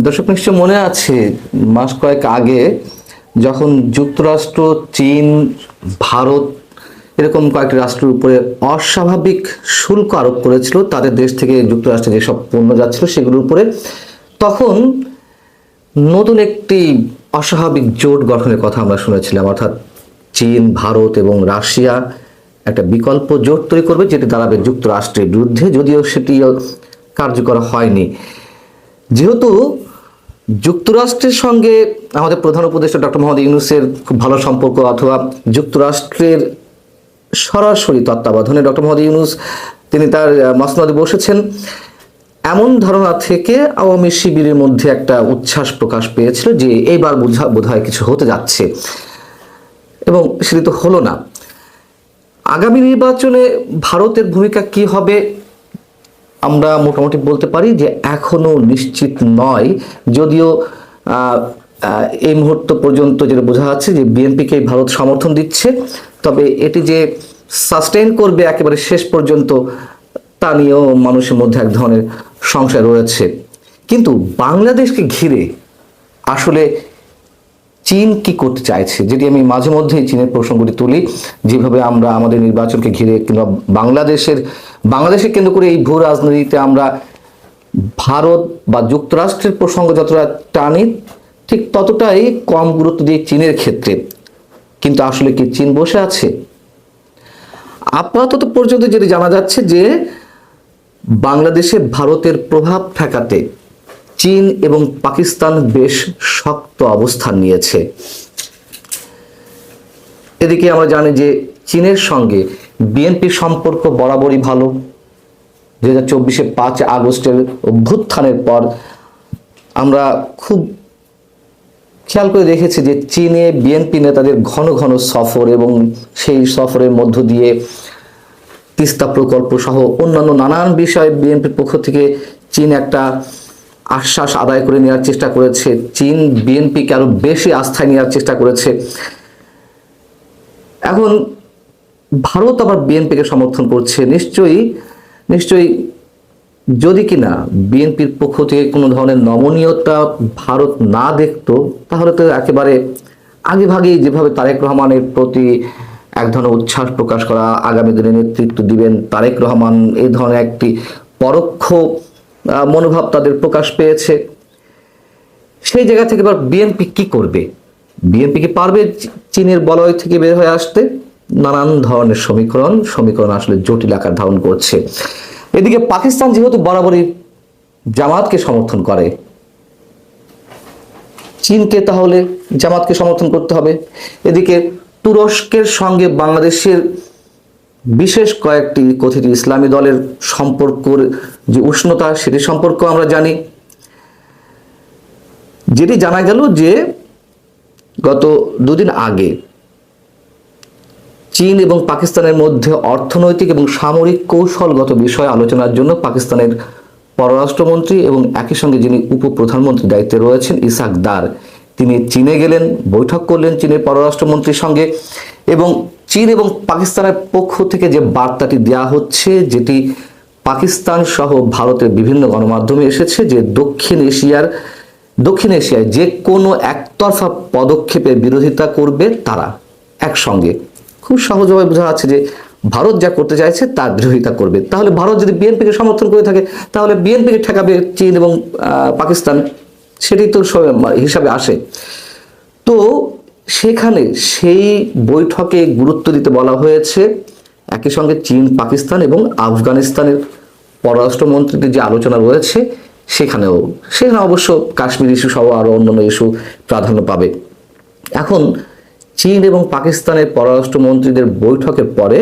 দর্শক নিশ্চয় মনে আছে মাস কয়েক আগে যখন যুক্তরাষ্ট্র, চীন, ভারত এরকম কয়েকটি রাষ্ট্রের উপরে অস্বাভাবিক শুল্ক আরোপ করেছিল তাদের দেশ থেকে যুক্তরাষ্ট্রে যেসব পণ্য যাচ্ছিল সেগুলোর উপরে, তখন নতুন একটি অস্বাভাবিক জোট গঠনের কথা আমরা শুনেছিলাম। অর্থাৎ চীন, ভারত এবং রাশিয়া একটা বিকল্প জোট তৈরি করবে, যেটি দাঁড়াবে যুক্তরাষ্ট্রের বিরুদ্ধে, যদিও সেটি কার্যকর হয়নি। যেহেতু যুক্তরাষ্ট্রের সঙ্গে আমাদের প্রধান উপদেষ্টা ডক্টর মোহাম্মদ ইউনূসের খুব ভালো সম্পর্ক, অথবা যুক্তরাষ্ট্রের সরাসরি তত্ত্বাবধানে ডক্টর মোহাম্মদ ইউনূস তিনি তার মসনদে বসেছেন, এমন ধারণা থেকে আওয়ামী শিবিরের মধ্যে একটা উচ্ছ্বাস প্রকাশ পেয়েছিল যে এইবার বোধহয় কিছু হতে যাচ্ছে, এবং সেটি তো হলো না। আগামী নির্বাচনে ভারতের ভূমিকা কি হবে আমরা মোটামুটি বলতে পারি যে এখনো নিশ্চিত নয়, যদিও এই মুহূর্ত পর্যন্ত যেটা বোঝা যাচ্ছে যে বিএনপিকে ভারত সমর্থন দিচ্ছে, তবে এটি যে সাস্টেইন করবে একেবারে শেষ পর্যন্ত তা নিয়েও মানুষের মধ্যে এক ধরনের সংশয় রয়েছে। কিন্তু বাংলাদেশকে ঘিরে আসলে চীন কি করতে চাইছে, যেটি আমি মাঝে মধ্যেই চীনের প্রসঙ্গটি তুলি, যেভাবে আমরা আমাদের নির্বাচনকে ঘিরে কিংবা বাংলাদেশকে কেন্দ্র করে এই ভূ রাজনীতিতে আমরা ভারত বা যুক্তরাষ্ট্রের প্রসঙ্গ যতটা টানি, ঠিক ততটাই কম গুরুত্ব দিয়ে চীনের ক্ষেত্রে। কিন্তু আসলে কি চীন বসে আছে? আপাতত পর্যন্ত যেটি জানা যাচ্ছে যে বাংলাদেশে ভারতের প্রভাব ঠেকাতে চীন এবং পাকিস্তান বেশ শক্ত অবস্থান নিয়েছে। এদিকে আমরা জানি যে চীনের সঙ্গে বিএনপির সম্পর্ক বরাবরই ভালো। 2024-এ 5 আগস্টের অভ্যুত্থানের পর আমরা খুব খেয়াল করে দেখেছি যে চীনে বিএনপি নেতাদের ঘন ঘন সফর, এবং সেই সফরের মধ্য দিয়ে তিস্তা প্রকল্প সহ অন্যান্য নানান বিষয়ে বিএনপির পক্ষ থেকে চীন একটা আশ্বাস আদায় করে নেওয়ার চেষ্টা করেছে। চীন বিএনপিকে আরো বেশি আস্থায় নেওয়ার চেষ্টা করেছে। এখন ভারত আবার বিএনপিকে সমর্থন করছে। নিশ্চয়ই যদি কিনা বিএনপির পক্ষ থেকে কোনো ধরনের নমনীয়তা ভারত না দেখতো, তাহলে তো একেবারে আগেভাগেই যেভাবে তারেক রহমানের প্রতি এক ধরনের উচ্ছ্বাস প্রকাশ করা, আগামী দিনে নেতৃত্ব দিবেন তারেক রহমান, এই ধরনের একটি পরোক্ষ মনোভাব তাদের প্রকাশ পেয়েছে। সেই জায়গা থেকে এবার বিএনপি কি করবে? বিএনপি কি পারবে চীনের বলয় থেকে বের হয়ে আসতে? নানান ধরনের সমীকরণ আসলে জটিল আকার ধারণ করছে। এদিকে পাকিস্তান যেহেতু বরাবরই জামাতকে সমর্থন করে, চীনকে তাহলে জামাতকে সমর্থন করতে হবে। এদিকে তুরস্কের সঙ্গে বাংলাদেশের বিশেষ কয়েকটি কথিত ইসলামী দলের সম্পর্কের যে উষ্ণতা, সেটি সম্পর্ক আমরা জানি। যেটি জানা গেল যে গত দুদিন আগে চীন এবং পাকিস্তানের মধ্যে অর্থনৈতিক এবং সামরিক কৌশলগত বিষয় আলোচনার জন্য পাকিস্তানের পররাষ্ট্রমন্ত্রী এবং একই সঙ্গে যিনি উপপ্রধানমন্ত্রীর দায়িত্বে রয়েছেন ইসাক দার, তিনি চীনে গেলেন, বৈঠক করলেন চীনের পররাষ্ট্রমন্ত্রীর সঙ্গে। এবং চীন এবং পাকিস্তানের পক্ষ থেকে যে বার্তাটি দেওয়া হচ্ছে, যেটি পাকিস্তান সহ ভারতের বিভিন্ন গণমাধ্যমে এসেছে, যে দক্ষিণ এশিয়ায় যে কোনো একতরফা পদক্ষেপের বিরোধিতা করবে তারা একসঙ্গে। খুব সহজভাবে বোঝা যাচ্ছে যে ভারত যা করতে চাইছে তার বিরোধিতা করবে। তাহলে ভারত যদি বিএনপিকে সমর্থন করে থাকে, তাহলে বিএনপিকে ঠেকাবে চীন এবং পাকিস্তান, সেটি তো হিসাবে আসে। তো সেখানে সেই বৈঠকে গুরুত্ব দিতে বলা হয়েছে। একই সঙ্গে চীন, পাকিস্তান এবং আফগানিস্তানের পররাষ্ট্রমন্ত্রীদের যে আলোচনা রয়েছে, সেখানে অবশ্য কাশ্মীর ইস্যু সহ আরো অন্যান্য ইস্যু প্রাধান্য পাবে। এখন চীন এবং পাকিস্তানের পররাষ্ট্রমন্ত্রীদের বৈঠকের পরে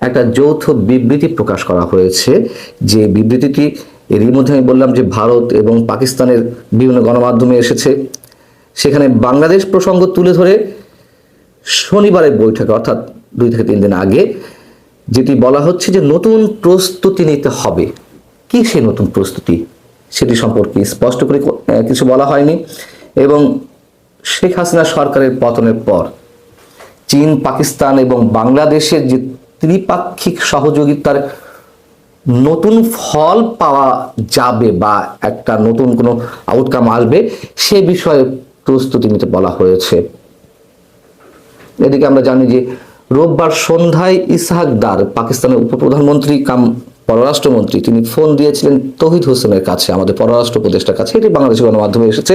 একটা যৌথ বিবৃতি প্রকাশ করা হয়েছে। যে বিবৃতিটি এরই মধ্যে আমি বললাম যে ভারত এবং পাকিস্তানের বিভিন্ন গণমাধ্যমে এসেছে। সেখানে বাংলাদেশ প্রসঙ্গ তুলে ধরে শনিবারের বৈঠকে, অর্থাৎ 2 থেকে 3 দিন আগে, যেটি বলা হচ্ছে যে নতুন প্রস্তুতি নিতে হবে। কি সেই নতুন প্রস্তুতি, সেটি সম্পর্কে স্পষ্ট করে কিছু বলা হয়নি। এবং শেখ হাসিনা সরকারের পতনের পর চীন, পাকিস্তান এবং বাংলাদেশের যে ত্রিপাক্ষিক সহযোগিতার নতুন ফল পাওয়া যাবে বা একটা নতুন কোনো আউটকাম আসবে সে বিষয়ে প্রস্তুতি নিতে বলা হয়েছে। এদিকে আমরা জানি যে রোববার সন্ধ্যায় ইসহাক দার, পাকিস্তানের উপপ্রধানমন্ত্রী কাম পররাষ্ট্রমন্ত্রী, তিনি ফোন দিয়েছিলেন তৌহিদ হোসেনের কাছে, আমাদের পররাষ্ট্র উপদেষ্টার কাছে। এটি বাংলাদেশের গণমাধ্যমে এসেছে।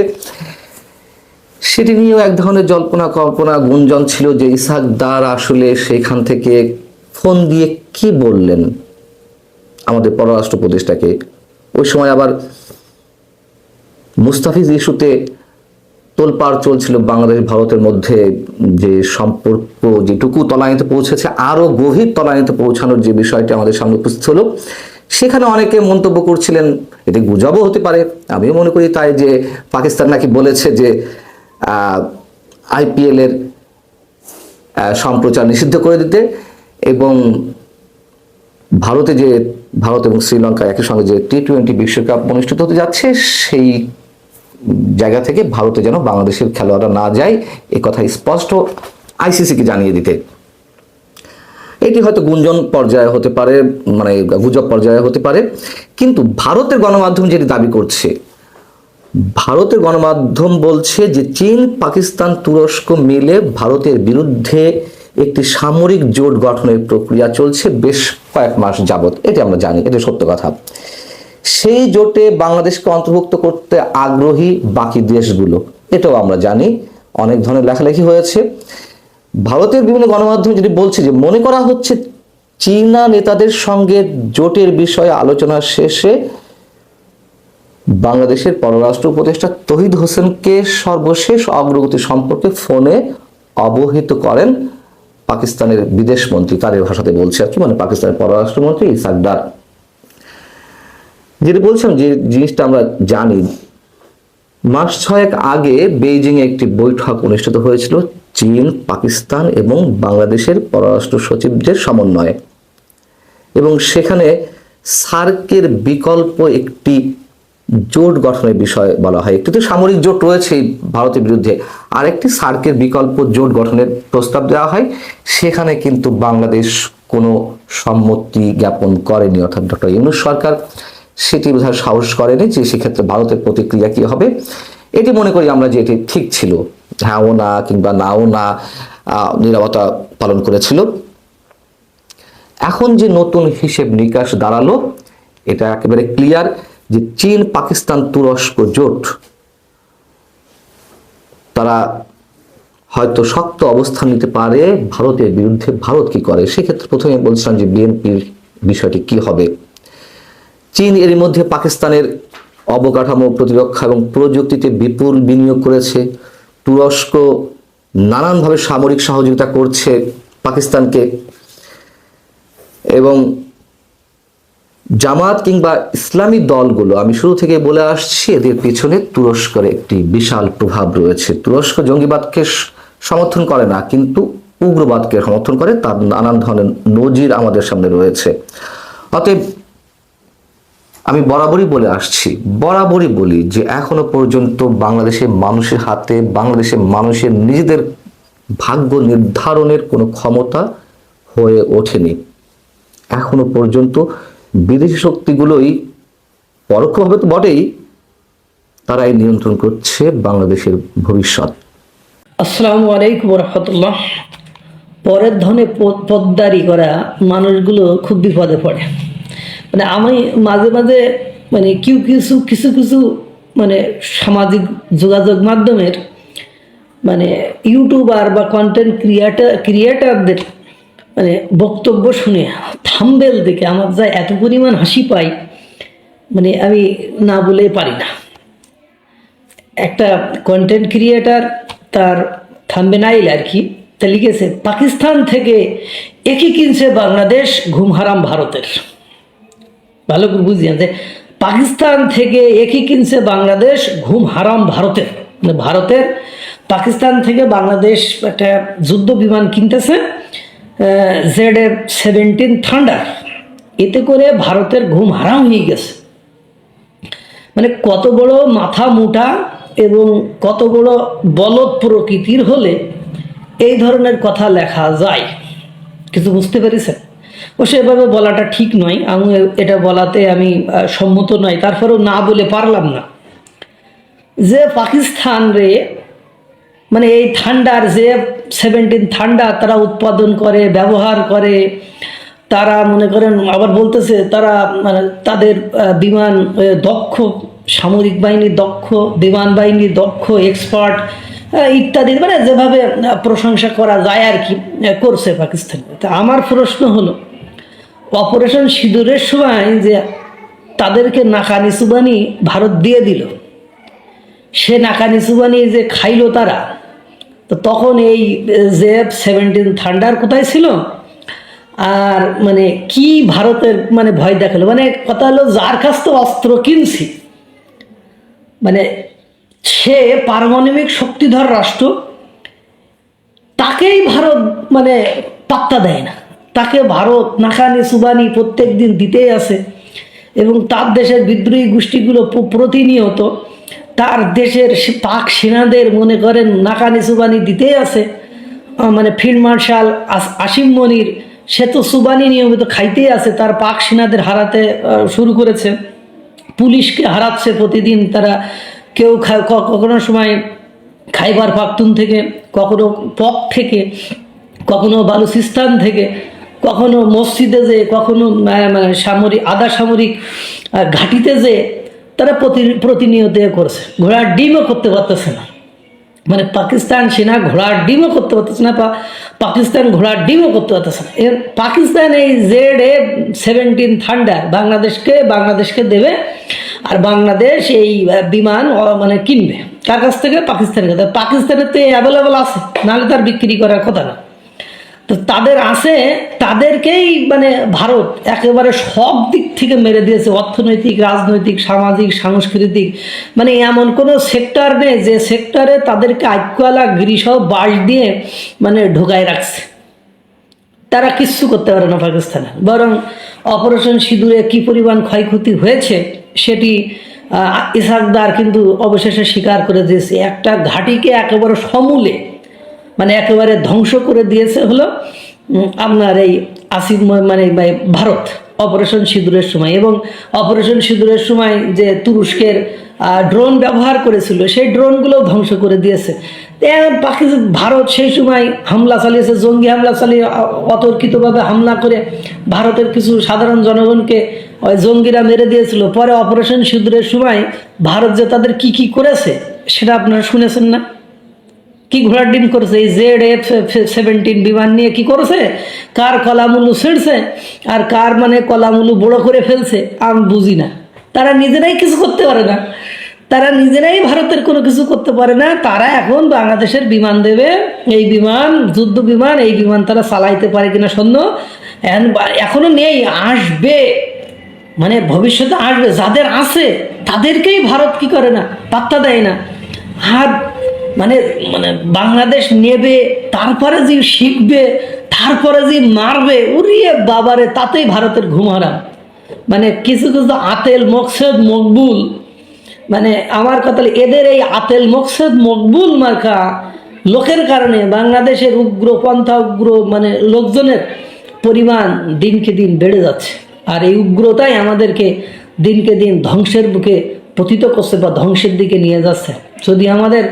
সেটি নিয়েও এক ধরনের জল্পনা কল্পনা গুঞ্জন ছিল যে ইসহাক দার আসলে সেখান থেকে ফোন দিয়ে কি বললেন আমাদের পররাষ্ট্র উপদেষ্টাকে। ওই সময় আবার মুস্তাফিজ ইস্যুতে তোলপাড় চলছিল বাংলাদেশ ভারতের মধ্যে, যে সম্পর্ক যেটুকু তলানিতে পৌঁছেছে আরো গভীর তলানিতে পৌঁছানোর যে বিষয়টি আমাদের সামনে উপস্থিত হলো। সেখানে অনেকে মন্তব্য করছিলেন, এটি গুজবও হতে পারে, আমিও মনে করি তাই, যে পাকিস্তান নাকি বলেছে যে আইপিএল এর সম্প্রচার নিষিদ্ধ করে দিতে, এবং ভারত এবং শ্রীলঙ্কা একই সঙ্গে যে টি-20 বিশ্বকাপ অনুষ্ঠিত হতে যাচ্ছে সেই জায়গা থেকে ভারতে যেন বাংলাদেশের খেলোয়াড়রা না যায়, এ কথা স্পষ্ট আইসিসিকে জানিয়ে দিতে। এটি হয়তো গুঞ্জন পর্যায়ে হতে পারে, মানে গুজব পর্যায়ে হতে পারে, কিন্তু ভারতের গণমাধ্যম যেটি দাবি করছে, ভারতের গণমাধ্যম বলছে যে চীন, পাকিস্তান, তুরস্ক মিলে ভারতের বিরুদ্ধে একটি সামরিক জোট গঠনের প্রক্রিয়া চলছে বেশ কয়েক মাস যাবত। এটি আমরা জানি, এটি সত্য কথা। সেই জোটে বাংলাদেশকে অন্তর্ভুক্ত করতে আগ্রহী বাকি দেশগুলো, এটাও আমরা জানি। অনেক ধরনের লেখালেখি হয়েছে। ভারতের বিভিন্ন গণমাধ্যম যেটি বলছে যে মনে করা হচ্ছে চীনা নেতাদের সঙ্গে জোটের বিষয়ে আলোচনা শেষে বাংলাদেশের পররাষ্ট্র উপদেষ্টা তৌহিদ হোসেনকে সর্বশেষ অগ্রগতি সম্পর্কে ফোনে অবহিত করেন পাকিস্তানের বিদেশ মন্ত্রী, তাদের ভাষাতে বলছে আর কি, মানে পাকিস্তানের পররাষ্ট্রমন্ত্রী ইসহাক দার। যেটা বলছিলাম, যে জিনিসটা আমরা জানি, মাস 6 আগে বেইজিং এ একটি বৈঠক অনুষ্ঠিত হয়েছিল চীন, পাকিস্তান এবং বাংলাদেশের পররাষ্ট্র সচিবদের সমন্বয়ে, এবং সেখানে সার্কের বিকল্প একটি জোট গঠনের বিষয়ে বলা হয়। একটি তো সামরিক জোট রয়েছে ভারতের বিরুদ্ধে, আরেকটি সার্কের বিকল্প জোট গঠনের প্রস্তাব দেওয়া হয়। সেখানে কিন্তু বাংলাদেশ কোনো সম্মতি জ্ঞাপন করেনি, অর্থাৎ ডক্টর ইউনূস সরকার সেটি বোঝার সাহস করেনি যে সেক্ষেত্রে ভারতের প্রতিক্রিয়া কি হবে। এটি মনে করি আমরা যে এটি ঠিক ছিল, হ্যাঁও না কিংবা নাও না, নীরবতা পালন করেছিল। এখন যে নতুন হিসেব নিকাশ দাঁড়ালো, এটা একেবারে ক্লিয়ার যে চীন, পাকিস্তান, তুরস্ক জোট তারা হয়তো শক্ত অবস্থান নিতে পারে ভারতের বিরুদ্ধে। ভারত কি করে সেক্ষেত্রে প্রথমে বলছিলাম যে বিএনপির বিষয়টি কি হবে। চীন এর মধ্যে পাকিস্তানের অবকাঠামো, প্রতিরক্ষা এবং প্রযুক্তিতে বিপুল বিনিয়োগ করেছে। তুরস্ক নানানভাবে সামরিক সহযোগিতা করছে পাকিস্তানকে, এবং জামাত কিংবা ইসলামী দলগুলো, আমি শুরু থেকে বলে আসছি, এদের পিছনে তুরস্কের একটি বিশাল প্রভাব রয়েছে। তুরস্ক জঙ্গিবাদকে সমর্থন করে না, কিন্তু উগ্রবাদকে সমর্থন করে। তার নানান ধরনের নজির আমাদের সামনে রয়েছে। অতএব আমি বরাবরই বলে আসছি, বরাবরই বলি যে এখনো পর্যন্ত বাংলাদেশের মানুষের হাতে, বাংলাদেশের মানুষের নিজেদের ভাগ্য নির্ধারণের কোনো ক্ষমতা হয়ে ওঠেনি। এখনো পর্যন্ত বিদেশি শক্তিগুলোই পরোক্ষভাবে তো বটেই, তারাই নিয়ন্ত্রণ করছে বাংলাদেশের ভবিষ্যৎ। আসসালামু আলাইকুম রহমতুল্লাহ। পরের ধনে পদ্মারি করা মানুষগুলো খুব বিপদে পড়ে। মানে আমি মাঝে মাঝে মানে কিছু কিছু মানে সামাজিক যোগাযোগ মাধ্যমের মানে ইউটিউবার বা কন্টেন্ট ক্রিয়েটারদের মানে বক্তব্য শুনে, থাম্বনেল দেখে আমার যা এত পরিমাণ হাসি পাই, মানে আমি না বলে পারি না। একটা কন্টেন্ট ক্রিয়েটার তার থাম্বনেইল আর কি তা লিখেছে, পাকিস্তান থেকে একই কিনছে বাংলাদেশ, ঘুম হারাম ভারতের। ভালো করে বুঝিয়ে যে পাকিস্তান থেকে একই কিনছে বাংলাদেশ, ঘুম হারাম ভারতের। মানে ভারতের পাকিস্তান থেকে বাংলাদেশ একটা যুদ্ধ বিমান কিনতেছে, ZF-17 থান্ডার। এতে করে ভারতের ঘুম হারাম হয়ে গেছে। মানে কত বড় মাথা মোটা এবং কত বড় বলদ প্রকৃতির হলে এই ধরনের কথা লেখা যায়, কিছু বুঝতে পেরেছেন? ও সেভাবে বলাটা ঠিক নয়, আমি এটা বলাতে আমি সম্মত নয়, তারপরেও না বলে পারলাম না যে পাকিস্তান রে মানে এই থান্ডার যে 17 থান্ডার তারা উৎপাদন করে, ব্যবহার করে, তারা মনে করেন আবার বলতেছে তারা মানে তাদের বিমান দক্ষ, সামরিক বাহিনী দক্ষ, বিমান বাহিনী দক্ষ, এক্সপার্ট ইত্যাদি, মানে যেভাবে প্রশংসা করা যায় আর কি করছে পাকিস্তান। তা আমার প্রশ্ন হলো, অপারেশন সিঁদুরের সময় যে তাদেরকে নাকানি চুবানি ভারত দিয়ে দিল, সে নাকানি চুবানি যে খাইলো তারা, তো তখন এই F-17 থান্ডার কোথায় ছিল? আর মানে কি ভারতের মানে ভয় দেখালো? মানে কথা হলো, যার কাছ থেকে অস্ত্র কিনছি মানে সে পারমাণবিক শক্তিধর রাষ্ট্র, তাকেই ভারত মানে পাত্তা দেয় না, তাকে ভারত নাকানি সুবানি প্রত্যেক দিন দিতেই আছে। এবং তার দেশের বিদ্রোহী গোষ্ঠীগুলো প্রতিনিয়ত তার দেশের পাক সেনাদের মনে করেন নাকানি সুবানি দিতেই আছে। মানে ফিল্ড মার্শাল আসিম মনির সে তো সুবানি নিয়মিত খাইতেই আছে, তার পাক সেনাদের হারাতে শুরু করেছে, পুলিশকে হারাচ্ছে প্রতিদিন তারা। কেউ কখনো সময় খাইবার পাখতুন থেকে, কখনো পক থেকে, কখনো বালুচিস্তান থেকে, কখনো মসজিদে যে, কখনো মানে সামরিক আধা সামরিক ঘাঁটিতে যে তারা প্রতিনিয়ত করছে। ঘোড়ার ডিমও করতে পারতেছে না, মানে পাকিস্তান সেনা ঘোড়ার ডিমও করতে পারতেছে না, পাকিস্তান ঘোড়ার ডিমও করতে পারতেছে না। পাকিস্তান এই Z-17 থান্ডার বাংলাদেশকে দেবে, আর বাংলাদেশ এই বিমান মানে কিনবে কার কাছ থেকে? পাকিস্তানের কাছে। পাকিস্তানের তো অ্যাভেলেবল আছে, নাহলে তার বিক্রি করার কথা না। তো তাদের আছে, তাদেরকেই মানে ভারত একেবারে সব দিক থেকে মেরে দিয়েছে, অর্থনৈতিক, রাজনৈতিক, সামাজিক, সাংস্কৃতিক, মানে এমন কোনো সেক্টর নেই যে সেক্টরে তাদেরকে আইকোয়ালা গিরিসহ বাঁশ দিয়ে মানে ঢোকায় রাখছে। তারা কিচ্ছু করতে পারে না পাকিস্তানে। বরং অপারেশন সিঁদুরে কী পরিমাণ ক্ষয়ক্ষতি হয়েছে সেটি ইসাকদার কিন্তু অবশেষে স্বীকার করে দিয়েছে। একটা ঘাঁটিকে একেবারে সমূলে মানে একেবারে ধ্বংস করে দিয়েছে হলো আপনার এই আসিম মানে ভারত অপারেশন সিঁদুরের সময়। এবং অপারেশন সিঁদুরের সময় যে তুরস্কের ড্রোন ব্যবহার করেছিল, সেই ড্রোনগুলোও ধ্বংস করে দিয়েছে। পাকিস্তান ভারত সেই সময় হামলা চালিয়েছে, জঙ্গি হামলা চালিয়ে অতর্কিতভাবে হামলা করে ভারতের কিছু সাধারণ জনগণকে ওই জঙ্গিরা মেরে দিয়েছিল। পরে অপারেশন সিঁদুরের সময় ভারত যে তাদের কি কি করেছে সেটা আপনারা শুনেছেন না? কি ঘোড়ার ডিম করেছে? এই Z-17 বিমান নিয়ে কি করেছে? কার কলামুলু ছিঁড়ছে আর কার মানে কলামুলু বড় করে ফেলছে আমি বুঝি না। তারা নিজেরাই কিছু করতে পারে না, তারা নিজেরাই ভারতের কোনো কিছু করতে পারে না। তারা এখন বাংলাদেশের বিমান দেবে, এই বিমান যুদ্ধ বিমান, এই বিমান তারা চালাইতে পারে কিনা সন্দেহ। এখনো নেই, আসবে, মানে ভবিষ্যতে আসবে। যাদের আছে তাদেরকেই ভারত কি করে না, পাত্তা দেয় না। আর মানে মানে বাংলাদেশ নেবে, তারপরে যে শিখবে, তারপরে যে মারবে, উড়িয়ে বাবারে, তাতেই ভারতের ঘুম হারাম। মানে কিছু কিছু আতেল মকসদ মকবুল, মানে আমার কথা এদের এই আতেল মকসদ মকবুল মার্কা লোকের কারণে বাংলাদেশের উগ্রপন্থা উগ্র মানে লোকজনের পরিমাণ দিনকে দিন বেড়ে যাচ্ছে। আর এই উগ্রতাই আমাদেরকে দিনকে দিন ধ্বংসের বুকে পতিত করছে বা ধ্বংসের দিকে নিয়ে যাচ্ছে। যদি আমাদের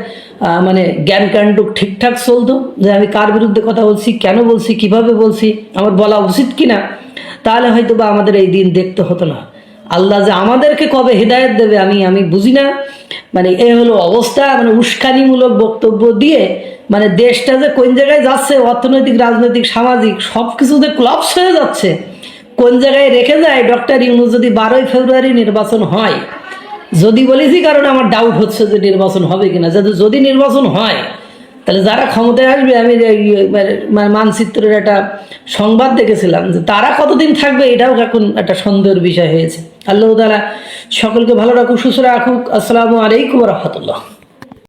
মানে জ্ঞান কাণ্ড ঠিকঠাক চলতো, যে আমি কার বিরুদ্ধে কথা বলছি, কেন বলছি, কিভাবে বলছি, আমার বলা উচিত কিনা, তাহলে হয়তো বা আমাদের এই দিন দেখতে হতো না। আল্লাহ যে আমাদেরকে কবে হিদায়ত দেবে আমি বুঝি না। মানে এই হলো অবস্থা, মানে উস্কানিমূলক বক্তব্য দিয়ে মানে দেশটা যে কোন জায়গায় যাচ্ছে, অর্থনৈতিক, রাজনৈতিক, সামাজিক সব কিছু যে ক্লাপস হয়ে যাচ্ছে, কোন জায়গায় রেখে যায় ডক্টর ইউনূস যদি 12ই ফেব্রুয়ারি নির্বাচন হয়, যদি বলেছি কারণ আমার ডাউট হচ্ছে যে নির্বাচন হবে কিনা, যদি নির্বাচন হয় তাহলে যারা ক্ষমতায় আসবে, আমি মানচিত্রের একটা সংবাদ দেখেছিলাম যে তারা কতদিন থাকবে এটাও এখন একটা সন্দেহের বিষয় হয়েছে। আল্লাহ তাআলা সকলকে ভালো রাখুক, সুস্থ রাখুক। আসসালামু আলাইকুম ওয়া রাহমাতুল্লাহ।